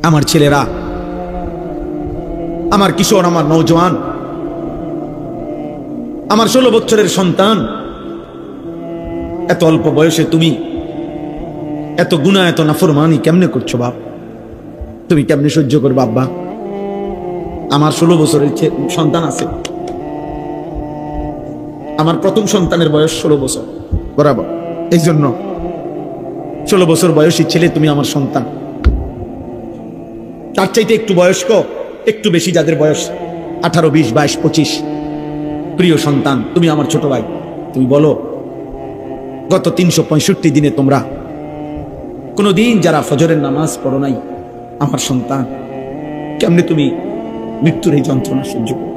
আমার ছেলেরা, আমার কিশোর, আমার নওজোয়ান, আমার 16 বছরের সন্তান, এত অল্প বয়সে তুমি এত গুনাহ, এত নাফরমানি কেমনে করছো বাপ? তুমি কেমনে সহ্য করবে আব্বা? আমার 16 বছরের সন্তান আছে। আমার প্রথম সন্তানের বয়স 16 বছর বরাবর। এই জন্য 16 বছর বয়সী ছেলে তুমি আমার সন্তান। তার চাইতে একটু বয়স্ক, একটু বেশি যাদের বয়স 18, 20, 22, 25, প্রিয় সন্তান, তুমি আমার ছোট ভাই। তুমি বলো, গত 365 দিনে তোমরা কোনদিন যারা ফজরের নামাজ পড়ো নাই, আমার সন্তান, কেমনে তুমি মৃত্যুর এই যন্ত্রণা সহ্য করো?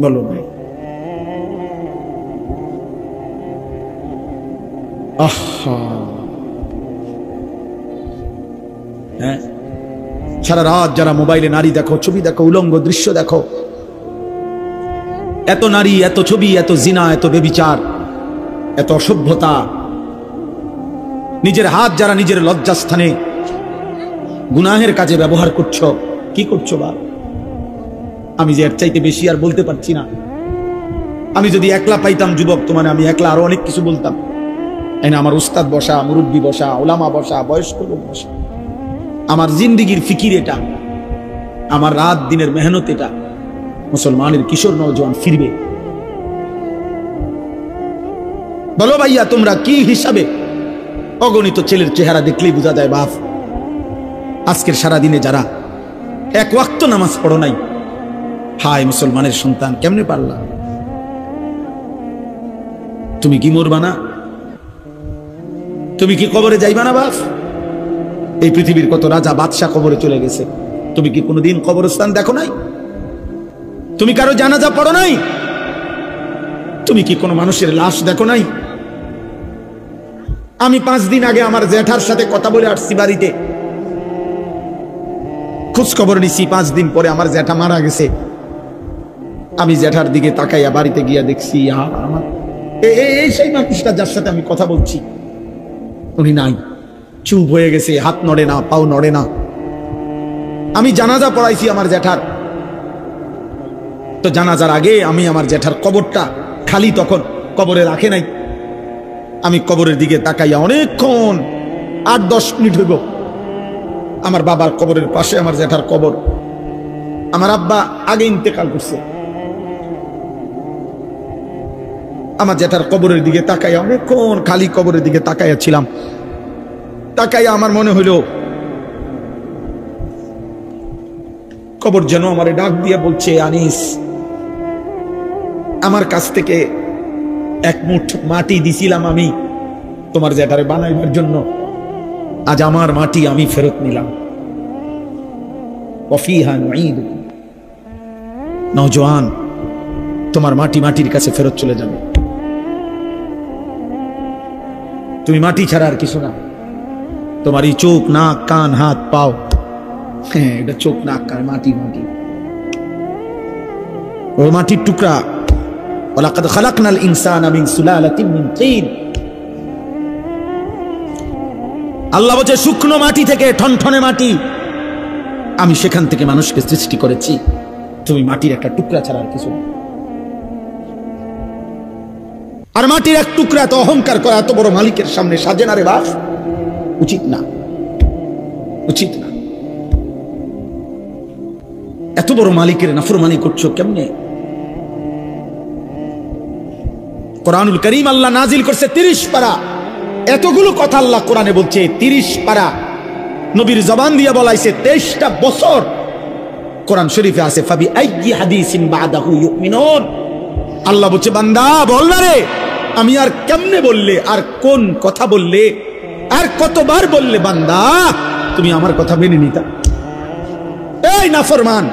বলো ভাই। হ্যাঁ, সারা রাত যারা মোবাইলে নারী দেখো, ছবি দেখো, উলঙ্গ দৃশ্য দেখো, এত নারী, এত ছবি, এত জিনা, এত বেবিচার, এত অসভ্যতা, নিজের হাত যারা নিজের লজ্জাস্থানে গুনাহের কাজে ব্যবহার করছো, কি করছো বা? আমি যে এর চাইতে বেশি আর বলতে পারছি না। আমি যদি একলা পাইতাম যুবক, তোমার আমি একলা আরো অনেক কিছু বলতাম। এই না, আমার উস্তাদ বসা, মুরব্বী বসা, ওলামা বসা, বয়স্ক লোক বসা, আমার জিন্দিগির ফিকির এটা, আমার রাত দিনের মেহনত এটা। মুসলমানের কিশোর নওজোয়ান ফিরবে। বলো ভাইয়া, তোমরা কি হিসাবে? অগণিত ছেলের চেহারা দেখলেই বোঝা যায় বাপ, আজকের সারা দিনে যারা এক ওয়াক্ত নামাজ পড়ো নাই, হায় মুসলমানের সন্তান, কেমনে পারলা? তুমি কি মরবা না? তুমি কি কবরে যাইবা না বাপ? এই পৃথিবীর কত রাজা বাদশাহ কবরে চলে গেছে, তুমি কি কোনোদিন কবরস্থান দেখো নাই? তুমি কারো জানাজা পড়ো নাই? তুমি কি কোনো মানুষের লাশ দেখো নাই? আমি 5 দিন আগে আমার জ্যাঠার সাথে কথা বলে আসছি বাড়িতে, খোঁজ খবর নিছি। 5 দিন পরে আমার জ্যাঠা মারা গেছে। আমি জ্যাঠার দিকে তাকাইয়া বাড়িতে গিয়া দেখছি, আমার এই সেই মানুষটা যার সাথে আমি কথা বলছি, উনি নাই, চুপ হয়ে গেছে, হাত নড়ে না, পাও নড়ে না। আমি জানাজা পড়াইছি আমার জ্যাঠার, তো জানাজার আগে আমি আমার জ্যাঠার কবরটা খালি, তখন কবরে রাখে নাই। আমি কবরের দিকে তাকাইয়া অনেকক্ষণ, 8-10 মিনিট হইব, আমার বাবার কবরের পাশে আমার জ্যাঠার কবর। আমার আব্বা আগে ইন্তেকাল করছে। আমার জ্যাঠার কবরের দিকে তাকাইয়া অনেকক্ষণ খালি কবরের দিকে তাকাইয়া ছিলাম। তাকাইয়া আমার মনে হইল কবর যেন আমারে ডাক দিয়ে বলছে, আনিস, আমার কাছ থেকে 1 মুঠ মাটি দিছিলাম আমি তোমার জ্যাঠারে বানাইবার জন্য, আজ আমার মাটি আমি ফেরত নিলাম। নওজোয়ান, তোমার মাটি মাটির কাছে ফেরত চলে যাবে। তুমি মাটি ছাড়া আর কিছু না। তোমার এই চোখ, নাক, কান, হাত, পাও, হ্যাঁ, এটা চোখ, নাক, কান, মাটি, মাটি, ও মাটির টুকরা। ওয়ালাকাদ খালাকনাল ইনসানা মিন সুলালাতিন মিন তিন। আল্লাহ বলছে, শুকনো মাটি থেকে, ঠনঠনে মাটি, আমি সেখান থেকে মানুষকে সৃষ্টি করেছি। তুমি মাটির একটা টুকরা ছাড়া আর কিছু না। আর মাটির এক টুকরা এত অহংকার করা এত বড় মালিকের সামনে সাজে না রে বাপ, উচিত না, উচিত না। এত বড় মালিকের নাফরমানি করছো কেমনে? কোরআনুল কারীম আল্লাহ নাজিল করছে 30 পারা। এতগুলো কথা আল্লাহ কোরআনে বলছে, 30 পারা নবীর জবান দিয়ে বলাইছে, 23টা বছর কোরআন শরীফে আছে। ফাবি আইয়ি হাদিসিন বাদাহু ইউমিনুন। আল্লাহ বলছে, বান্দা বল না রে, আমি আর কেমনে বললে, আর কোন কথা বললে, আর কতবার বললে বান্দা তুমি আমার কথা মেনে নিতা? এই নাফরমান,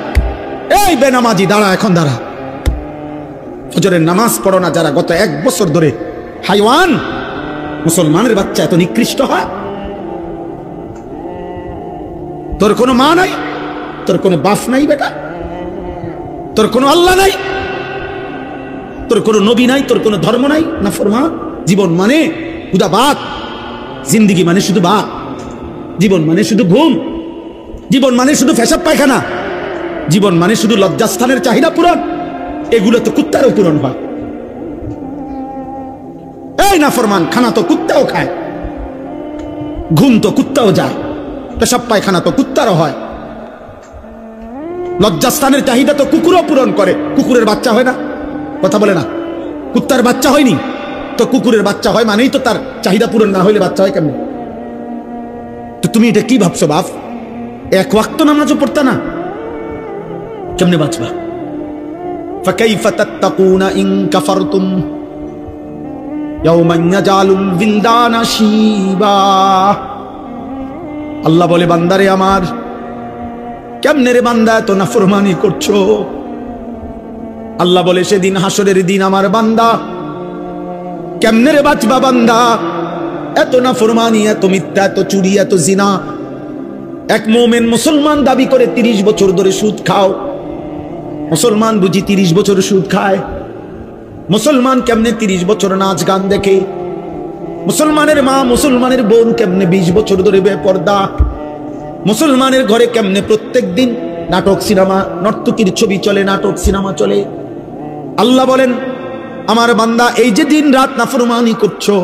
এই বেনামাজি, দাঁড়া, এখন দাঁড়া। ফজরের নামাজ পড়ো না যারা, গত 1 বছর ধরে, হাইওয়ান, মুসলমানের বাচ্চা এত নিকৃষ্ট হয়? তোর কোনো মা নাই, তোর কোনো বাপ নাই বেটা, তোর কোনো আল্লাহ নাই, তোর কোনো নবী নাই, তোর কোনো ধর্ম নাই, নাফরমান জীবন মানে হুদাবাদ। জিন্দিগি মানে শুধু ভাত, জীবন মানে শুধু ঘুম, জীবন মানে শুধু পেশাব পায়খানা, জীবন মানে শুধু লজ্জাস্থানের চাহিদা পূরণ, এগুলো তো কুত্তারও পূরণ হয়। এই নাফরমান, খানা তো কুত্তাও খায়, ঘুম তো কুত্তাও যায়, পেশাব পায়খানা তো কুত্তারও হয়, লজ্জাস্থানের চাহিদা তো কুকুরও পূরণ করে। কুকুরের বাচ্চা হয় না? কথা বলে না, কুত্তার বাচ্চা হয়নি তো কুকুরের বাচ্চা হয় মানেই তো তার চাহিদা পূরণ না হইলে বাচ্চা হয় কেমন? তো তুমি এটা কি ভাবছো বাপ? এক ওয়াক্ত নামাজও পড়তা না, কেমনে বাঁচবা? ফাকাইফা তাত্তাকুনা ইন কাফারতুম ইয়াওমান ইয়াজালুল বিলদানা শিবা। আল্লাহ বলে, বান্দারে আমার, কেমনে রে বান্দা এত নাফরমানি করছো? আল্লাহ বলে, সেদিন হাসরের দিন আমার বান্দা কেমনে রে বাঁচবা বান্দা? এত নাফরমানি, এত মিথ্যা, এত চুরি, এত জিনা। এক মুমিন মুসলমান দাবি করে 30 বছর ধরে সুদ খাও। মুসলমান বুঝি 30 বছর সুদ খায়? মুসলমান কেমনে 30 বছর নাচ গান দেখে? মুসলমানের মা, মুসলমানের বোন কেমনে 20 বছর ধরে বেপর্দা? মুসলমানের ঘরে কেমনে প্রত্যেক দিন নাটক, সিনেমা, নর্তকীর ছবি চলে, নাটক সিনেমা চলে। আল্লাহ বলেন, আমার বান্দা এই যে দিন রাত নাফরমানি করছো,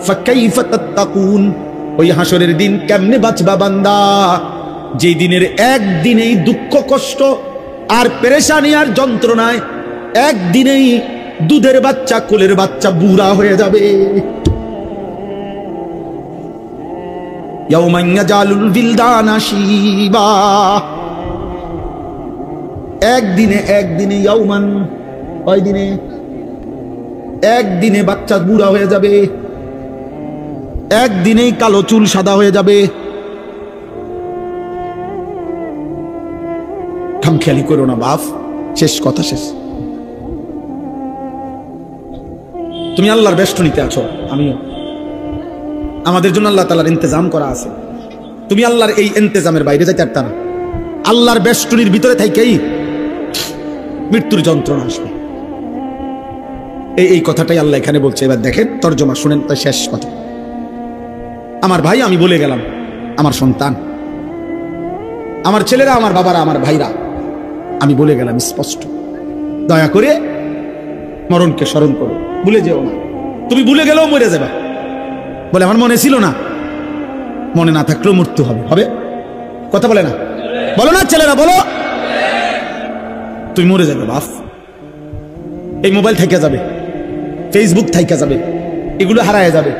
ফাকাইফা তাত্তাকুন, ওই হাসরের দিন কেমনে বাঁচবা বান্দা? যে দিনের একদিনেই দুঃখ কষ্ট আর পেরেশানি আর যন্ত্রণায় একদিনেই দুধের বাচ্চা, কোলের বাচ্চা বুড়া হয়ে যাবে। ইয়াওমান ইয়াজালুল বিলদানা শিবা, একদিনে ইয়াওমান, ওই দিনে একদিনে বাচ্চা বুড়া হয়ে যাবে, একদিনেই কালো চুল সাদা হয়ে যাবে। খামখেয়ালি করো না বাপ, শেষ কথা শেষ। তুমি আল্লাহর বেষ্টনীতে আছো, আমিও। আমাদের জন্য আল্লাহ তাআলার ইন্তজাম করা আছে। তুমি আল্লাহর এই ইন্তজামের বাইরে যাইতে পারতা না। আল্লাহর বেষ্টনীর ভিতরে থাকেই মৃত্যুর যন্ত্রণা আসবে। এই কথাটাই আল্লাহ এখানে বলছে। এবার দেখেন তরজমা শুনেন, তাই শেষ কথা। আমার ভাই, আমি বলে গেলাম, আমার সন্তান, আমার ছেলেরা, আমার বাবারা, আমার ভাইরা, আমি বলে গেলাম স্পষ্ট, দয়া করে মরণকে স্মরণ করো, ভুলে যেও না। তুমি ভুলে গেলেও মরে যাবে। বলে আমার মনে ছিল না, মনে না থাকলেও মৃত্যু হবে। হবে? কথা বলে না, বলো না ছেলেরা, বলো। তুমি মরে যাবে বাপ। এই মোবাইল থাইকা যাবে, ফেসবুক থাইকা যাবে, এগুলো হারায় যাবে,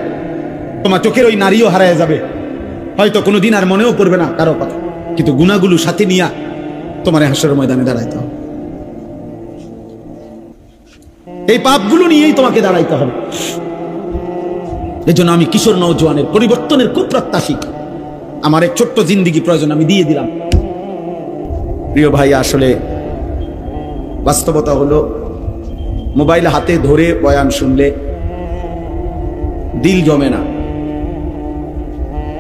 তোমার চোখের ওই নারীও হারায় যাবে। হয়তো কোনোদিন আর মনেও পড়বে না কারো কথা, কিন্তু গুনাহগুলো সাথে নিয়ে তোমার হাসরের ময়দানে দাঁড়াইতে হবে। এই পাপগুলো নিয়েই তোমাকে দাঁড়াইতে হবে। এজন্য আমি কিশোর নওজোয়ানের পরিবর্তনের খুব প্রত্যাশী। আমার এক ছোট্ট জিন্দিগি প্রয়োজন, আমি দিয়ে দিলাম। প্রিয় ভাই, আসলে বাস্তবতা হলো, মোবাইল হাতে ধরে বয়ান শুনলে দিল জমে না।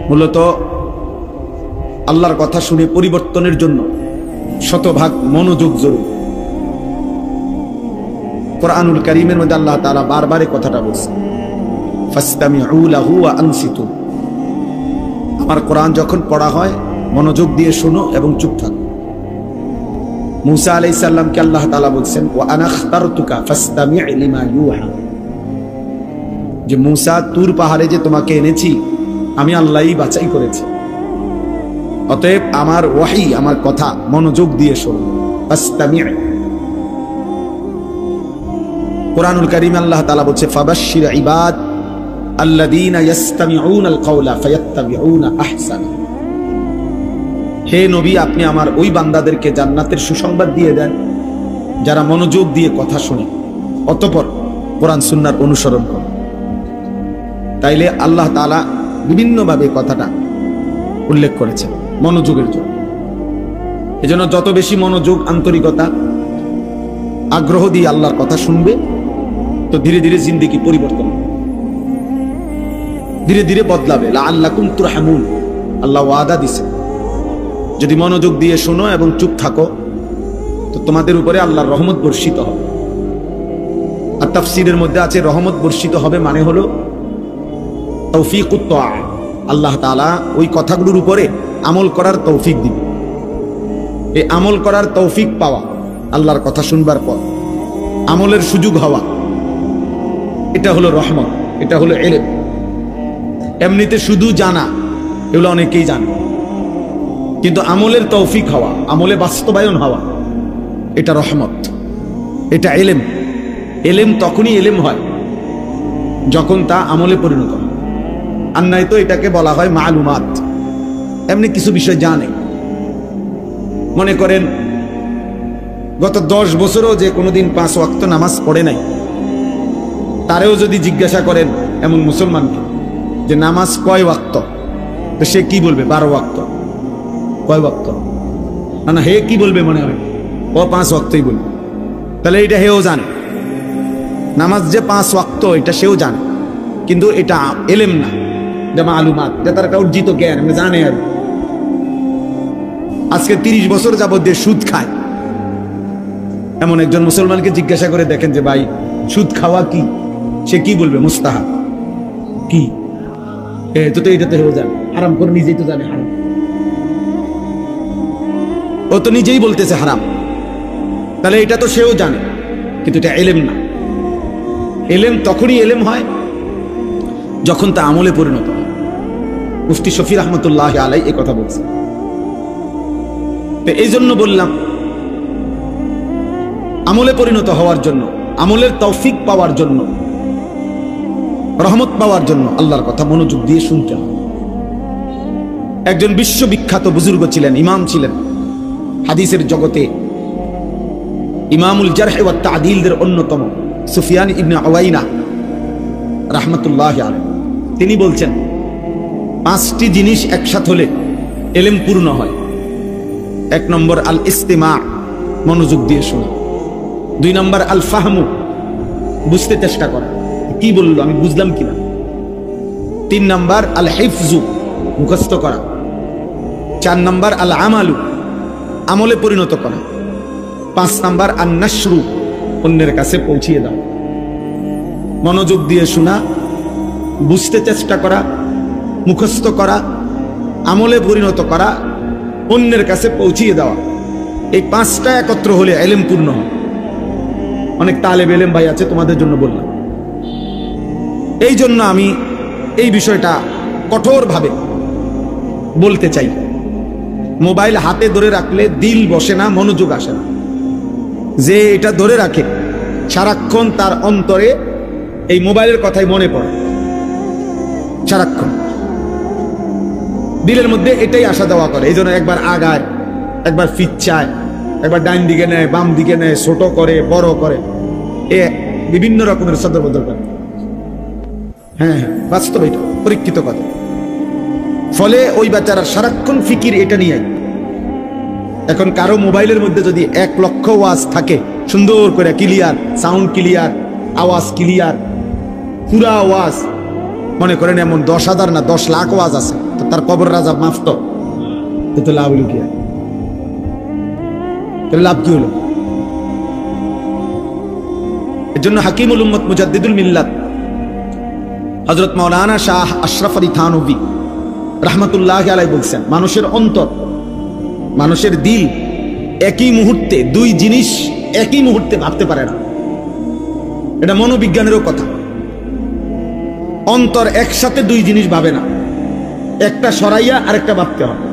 মূলত আল্লাহর কথা শুনে পরিবর্তনের জন্য শতভাগ মনোযোগ জরুরি। কোরআনুল কারীমের মধ্যে আল্লাহ তাআলা বারবার এই কথাটা বলছেন, ফাসতামিউ লাহু ওয়া আনসিতু। আমার কোরআন যখন পড়া হয় মনোযোগ দিয়ে শোনো এবং চুপ থাকো। মুসা আলাইহিস সালামকে আল্লাহ তাআলা বলছেন, ওয়া আনা আখতারতুকা ফাসতামি' লিমা ইউহা, যে মুসা, তুর পাহাড়ে যে তোমাকে এনেছি আমি আল্লাহই বাছাই করেছি, অতএব আমার ওয়াহি, আমার কথা মনোযোগ দিয়ে শোনো। ফাসতামি'। কোরআনুল কারীমে আল্লাহ তাআলা বলছে, ফাবাশশির ইবাদ আল্লাযীনা ইয়াসতামিউনাল কাওলা ফায়াত্তাবিউনা আহসানা। হে নবী, আপনি আমার ওই বান্দাদেরকে জান্নাতের সুসংবাদ দিয়ে দেন যারা মনোযোগ দিয়ে কথা শুনে, অতঃপর কোরআন সুন্নাহর অনুসরণ করে। তাইলে আল্লাহ তাআলা বিভিন্নভাবে কথাটা উল্লেখ করেছেন মনোযোগের জন্য। এজন্য যত বেশি মনোযোগ, আন্তরিকতা, আগ্রহ দিয়ে আল্লাহর কথা শুনবে, তো ধীরে ধীরে জিন্দেগি পরিবর্তন হবে, ধীরে ধীরে বদলাবে। লাআল্লাকুম তুরহামুন, আল্লাহ ওয়াদা দিছে, যদি মনোযোগ দিয়ে শোনো এবং চুপ থাকো তো তোমাদের উপরে আল্লাহর রহমত বর্ষিত হবে। আর তাফসীরের মধ্যে আছে রহমত বর্ষিত হবে মানে হলো তৌফিকুত তাআ, আল্লাহ তাআলা ওই কথাগুলোর উপরে আমল করার তৌফিক দিবে। এই আমল করার তৌফিক পাওয়া, আল্লাহর কথা শুনবার পর আমলের সুযোগ হওয়া, এটা হলো রহমত, এটা হলো ইলম। এমনিতে শুধু জানা, এগুলো অনেকেই জানে, কিন্তু আমলের তৌফিক হওয়া, আমলে বাস্তবায়ন হওয়া, এটা রহমত, এটা ইলম। ইলম তখনই ইলম হয় যখন তা আমলে পরিণত হয়। আর নাই তো এটাকে বলা হয় মালুমাত। এমনি কিছু বিষয় জানে, মনে করেন গত 10 বছরও যে কোনোদিন 5 ওয়াক্ত নামাজ পড়ে নাই, তারেও যদি জিজ্ঞাসা করেন এমন মুসলমানকে যে নামাজ কয় ওয়াক্ত, তো সে কি বলবে? 12 ওয়াক্ত। কয় ওয়াক্ত? না, হে কি বলবে মনে হয়? ও 5 ওয়াক্তই বলবে। তাহলে এটা হেও জানে, নামাজ যে 5 ওয়াক্ত এটা সেও জানে, কিন্তু এটা ইলম না, এটা মালুমাত, এটা তার একটা অর্জিত জ্ঞান, জানে। আর আজকে 30 বছর যাবত দিয়ে সুদ খায় এমন একজন মুসলমানকে জিজ্ঞাসা করে দেখেন যে ভাই সুদ খাওয়া কি, সে কি বলবে? মুস্তাহাব। কি তো এটাতে হেও জানে, হারাম করে নিজেই তো জানে হারাম, ও তো নিজেই বলতেছে হারাম, তাহলে এটা তো সেও জানে, কিন্তু এটা ইলম না। ইলম তখনই ইলম হয় যখন তা আমলে পরিণত হয়। মুফতি শফি রহমতুল্লাহ আলাই এই কথা বলছে। এই জন্য বললাম, আমলে পরিণত হওয়ার জন্য, আমলের তৌফিক পাওয়ার জন্য, রহমত পাওয়ার জন্য আল্লাহর কথা মনোযোগ দিয়ে শুনতে হবে। একজন বিশ্ববিখ্যাত বুজুর্গ ছিলেন, ইমাম ছিলেন, হাদিসের জগতে ইমামুল জারহ ওয়াত তা'দীলদের অন্যতম সুফিয়ান ইবনে উয়াইনা রাহমাতুল্লাহি আলাইহি। তিনি বলছেন 5টি জিনিস একসাথে হলে ইলম পূর্ণ হয়। 1 নম্বর আল ইস্তিমা, মনোযোগ দিয়ে শোনা। 2 নম্বর আল ফাহমু, বুঝতে চেষ্টা করা, কি বললো আমি বুঝলাম কিনা। 3 নম্বর আল হিফজু, মুখস্থ করা। 4 নম্বর আল আমালু, আমলে পরিণত করা। 5 নম্বর আন নাশরু, অন্যের কাছে পৌঁছিয়ে দাও। মনোযোগ দিয়ে শোনা, বুঝতে চেষ্টা করা, মুখস্থ করা, আমলে পরিণত করা, অন্যের কাছে পৌঁছিয়ে দেওয়া। এই 5টা একত্র হলে ইলম পূর্ণ হয়। অনেক তালেব ইলম ভাই আছে, তোমাদের জন্য বললাম। এই জন্য আমি এই বিষয়টা কঠোরভাবে বলতে চাই। মোবাইল হাতে ধরে রাখলে দিল বসে না, মনোযোগ আসে না। যে এটা ধরে রাখে সারাক্ষণ তার অন্তরে এই মোবাইলের কথাই মনে পড়ে, সারাক্ষণ দিলের মধ্যে এটাই আসা যাওয়া করে। এই জন্য একবার আগায়, একবার ফিচ্ছায়, একবার ডাইন দিকে নেয়, বাম দিকে নেয়, ছোট করে, বড় করে, এ বিভিন্ন রকমের সদরবদল করে। হ্যাঁ, বাস্তব, এটা পরীক্ষিত কথা। ফলে ওই বাচ্চারা সারাক্ষণ ফিকির এটা নিয়ে। এখন কারো মোবাইলের মধ্যে যদি 1 লক্ষ ওয়াজ থাকে, সুন্দর করে ক্লিয়ার সাউন্ড, ক্লিয়ার আওয়াজ, ক্লিয়ার পুরা ওয়াজ, মনে করেন এমন 10,000 না 10 লাখ ওয়াজ আছে, তো তার কবর রাজা মাফ তো লাভ হলো কি? লাভ কি হলো? এর জন্য হাকিমুল উম্মত মুজাদ্দিদুল মিল্লাত হযরত মাওলানা শাহ আশরাফ আলী থানভী রাহমাতুল্লাহি আলাইহি বলছেন, মানুষের অন্তর, মানুষের দিল একই মুহূর্তে 2 জিনিস একই মুহূর্তে ভাবতে পারে না। এটা মনোবিজ্ঞানেরও কথা। অন্তর একসাথে 2 জিনিস ভাবে না, একটা সরাইয়া আরেকটা ভাবতে হবে।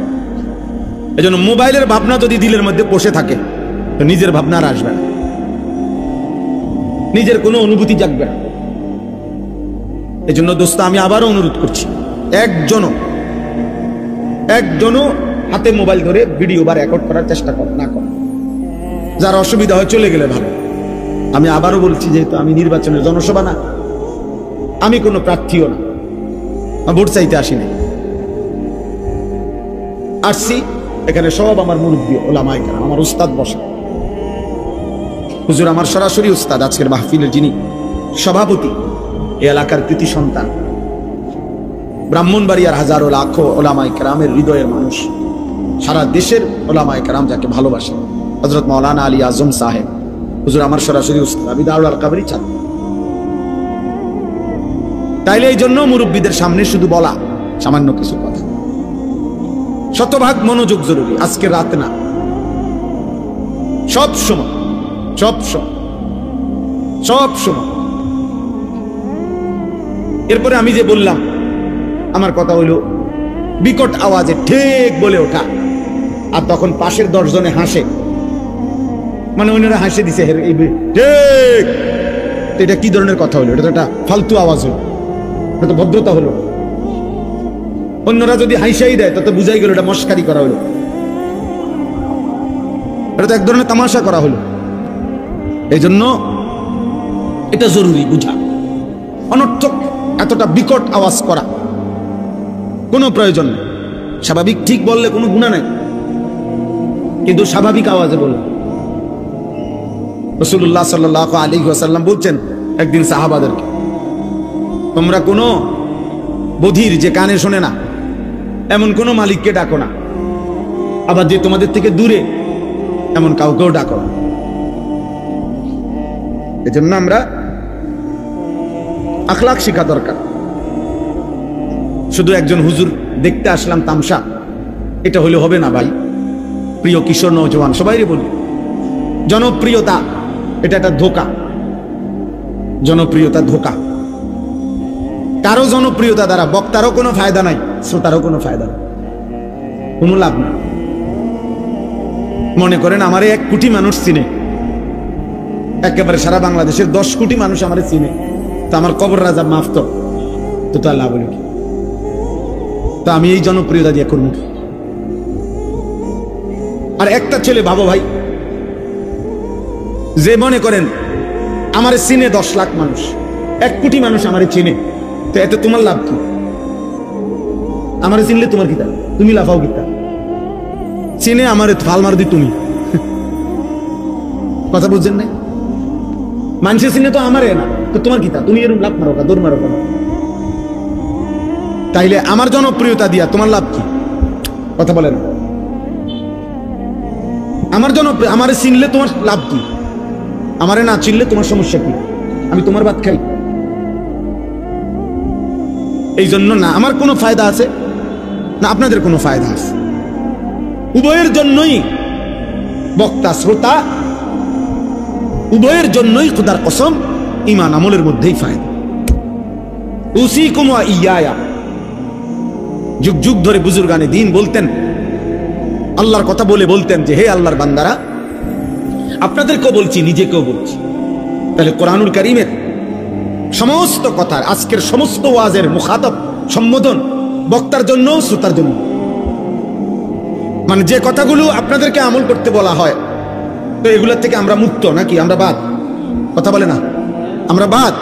এজন্য মোবাইলের ভাবনা যদি দিলের মধ্যে বসে থাকে, তো নিজের ভাবনা আর আসবে না, নিজের কোনো অনুভূতি জাগবে না। এজন্য দোস্ত, আমি আবারও অনুরোধ করছি, একজনও হাতে মোবাইল ধরে ভিডিও বা রেকর্ড করার চেষ্টা না কর। যার অসুবিধা হয় চলে গেলে ভালো। আমি আবারও বলছি, যেহেতু আমি নির্বাচনের জনসভা না, আমি কোনো প্রার্থীও না, ভোট চাইতে আসিনি, আসছি এখানে সব আমার মুরব্বী ওলামায়ে কেরাম, আমার উস্তাদ বসা। হুজুর আমার সরাসরি উস্তাদ, আজকের মাহফিলের যিনি সভাপতি, এই এলাকার কৃতি সন্তান, ব্রাহ্মণবাড়িয়ার হাজারো লাখো ওলামায়ে কেরামের হৃদয়ের মানুষ, সারা দেশের ওলামায়ে কেরাম যাকে ভালোবাসে, হযরত মাওলানা আলী আজম সাহেব। হুজুর আমার সরাসরি উস্তাদ, আমি দারুল আল-কাবেরী ছাত্র। তাইলে এই জন্য মুরব্বীদের সামনে শুধু বলা, সামান্য কিছু কথা। শতভাগ মনোযোগ জরুরি, আজকে রাত না, সব সময় সব সময় সব সময়। এরপরে আমি যে বললাম, আমার কথা হইল বিকট আওয়াজে ঠিক বলে ওঠা, আর তখন পাশের 10 জনে হাসে, মানে অন্যরা হাসে দিছে ঠিক। এটা কি ধরনের কথা হলো? এটা তো একটা ফালতু আওয়াজ হলো, এটা তো ভদ্রতা হলো। অন্যরা যদি হাইসাই দেয় তত বুঝাই গেল এটা মস্কারি করা হলো, এটা তো এক ধরনের তামাশা করা হলো। এই জন্য এটা জরুরি বুঝা। অনর্থক এতটা বিকট আওয়াজ করা কোনো প্রয়োজন নেই। স্বাভাবিক ঠিক বললে কোনো গুনাহ নাই, কিন্তু স্বাভাবিক আওয়াজে বলল। রাসূলুল্লাহ সাল্লাল্লাহু আলাইহি ওয়াসাল্লাম বলছেন একদিন সাহাবাদেরকে, তোমরা কোনো বধির যে কানে শোনে না এমন কোনো মালিককে ডাকো না, আবার যে তোমাদের থেকে দূরে এমন কাউকেও ডাকো না। এজন্য আমরা আখলাক শিখা দরকার। শুধু একজন হুজুর দেখতে আসলাম তামসা, এটা হলে হবে না ভাই। প্রিয় কিশোর নওজোয়ান সবাইরে বলি, জনপ্রিয়তা এটা একটা ধোঁকা। জনপ্রিয়তা ধোঁকা। কারো জনপ্রিয়তা দ্বারা বক্তারও কোনো ফায়দা নাই, শ্রোতারও কোনো ফায়দা নাই, কোনো লাভ নাই। মনে করেন আমারে 1 কোটি মানুষ চিনে, একেবারে সারা বাংলাদেশের 10 কোটি মানুষ আমারে চিনে, তো আমার কবর রাজা মাফ তো তার লাভ হলো কি? তো আমি এই জনপ্রিয়তা দিয়ে করব। আর একটা ছেলে ভাবো ভাই, যে মনে করেন আমারে চিনে 10 লাখ মানুষ, 1 কোটি মানুষ আমারে চিনে, তো এতে তোমার লাভ কি? আমারে চিনলে তোমার কি তা? তুমি লাফাও কি তা? চিনে আমারে ফাল মার দি তুমি। কথা বুঝছেন না? মানুষের চিনে তো আমারে না, তো তোমার কি তা? তুমি এরকম লাভ মারো কা, দৌড় মারো কা? তাইলে আমার জনপ্রিয়তা দিয়া তোমার লাভ কি? কথা বলে না। আমার জনপ্রিয়, আমারে চিনলে তোমার লাভ কি? আমারে না চিনলে তোমার সমস্যা কি? আমি তোমার ভাত খাই? এই জন্য না আমার কোনো ফায়দা আছে না আপনাদের কোনো ফায়দা আছে। উভয়ের জন্যই বক্তা শ্রোতা, উভয়ের জন্যই খোদার কসম ঈমান আমলের মধ্যেই ফায়দা। উসিকুম ওয়া ইয়া, যুগ যুগ ধরে বুজুর্গানে দ্বীন বলতেন, আল্লাহর কথা বলে বলতেন যে হে আল্লাহর বান্দারা, আপনাদেরকেও বলছি নিজেকেও বলছি। তাহলে কোরআনুল কারীমের সমস্ত কথার, আজকের সমস্ত ওয়াজের মুখাতাব সম্বোধন বক্তার জন্য শ্রোতার জন্য। মানে যে কথাগুলো আপনাদেরকে আমল করতে বলা হয়, তো এগুলোর থেকে আমরা মুক্ত নাকি? আমরা বাদ? কথা বলে না, আমরা বাদ।